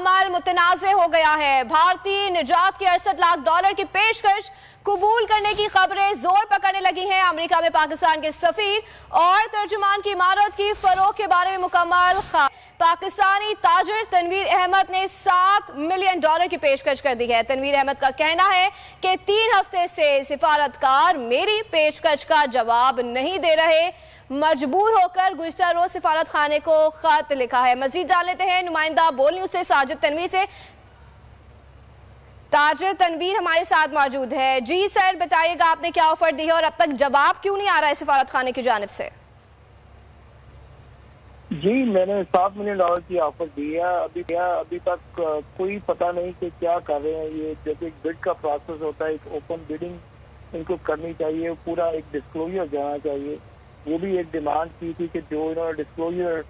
अमल मुतनाज़े हो गया है। भारतीय निजात की 68 लाख डॉलर की पेशकश कबूल करने की खबरें जोर पकड़ने लगी हैं। अमेरिका में पाकिस्तान के सफीर और तर्जुमान की इमारत की फरोख्त के बारे में मुकम्मल पाकिस्तानी ताजिर तनवीर अहमद ने $7 मिलियन की पेशकश कर दी है। तनवीर अहमद का कहना है कि 3 हफ्ते से सिफारतकार मेरी पेशकश का जवाब नहीं दे रहे, मजबूर होकर गुज़िश्ता रोज सिफारत खाने को खत लिखा है। मजीद जान लेते हैं नुमाइंदा बोल न्यूज़ से साजिद तनवीर से। ताजिर तनवीर हमारे साथ मौजूद है। जी सर, बताइएगा आपने क्या ऑफर दी है और अब तक जवाब क्यों नहीं आ रहा है सिफारत खाने की जानिब से? जी, मैंने $7 मिलियन की ऑफर दी है। अभी तक कोई पता नहीं कि क्या कर रहे हैं। ये जब एक बिड का प्रोसेस होता है, एक ओपन बिडिंग इनको करनी चाहिए, पूरा एक डिस्क्लोजर जाना चाहिए। वो भी एक डिमांड की थी कि जो इन्होंने डिस्क्लोजर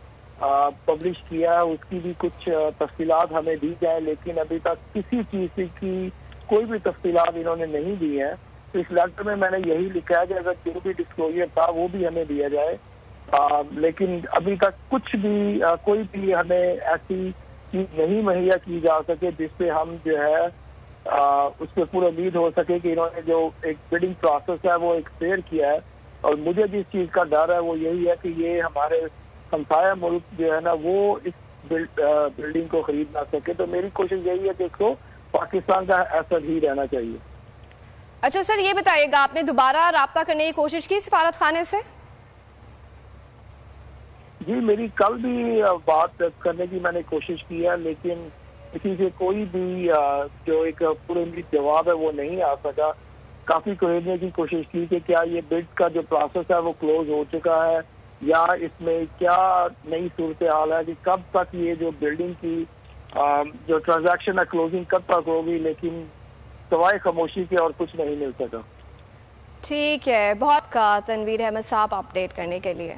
पब्लिश किया है उसकी भी कुछ तफसीलात हमें दी जाए, लेकिन अभी तक किसी चीज़ की कोई भी तफसीलात इन्होंने नहीं दी है। तो इस लेटर में मैंने यही लिखा है कि अगर जो भी डिस्क्लोजर था वो भी हमें दिया जाए, लेकिन अभी तक कुछ भी कोई भी हमें ऐसी चीज़ नहीं मुहैया की जा सके जिससे हम जो है उस पर पूरी उम्मीद हो सके कि इन्होंने जो एक बिडिंग प्रोसेस है वो एक फेयर किया है। और मुझे जिस चीज़ का डर है वो यही है कि ये हमारे हमसाया मुल्क जो है ना वो इस बिल्डिंग को खरीद ना सके। तो मेरी कोशिश यही है कि इसको पाकिस्तान का असर ही रहना चाहिए। अच्छा सर, ये बताइएगा आपने दोबारा राब्ता करने की कोशिश की सिफारत खाने से? जी, मेरी कल भी बात करने की मैंने कोशिश की है, लेकिन किसी से कोई भी जो एक पूरी जवाब है वो नहीं आ सका। काफ़ी खोजने की कोशिश की कि क्या ये बिड का जो प्रोसेस है वो क्लोज हो चुका है या इसमें क्या नई सूरत हाल है कि कब तक ये जो बिल्डिंग की जो ट्रांजैक्शन है क्लोजिंग कब तक होगी, लेकिन सवाए खामोशी के और कुछ नहीं मिल सका। ठीक है, बहुत का तनवीर अहमद साहब अपडेट करने के लिए।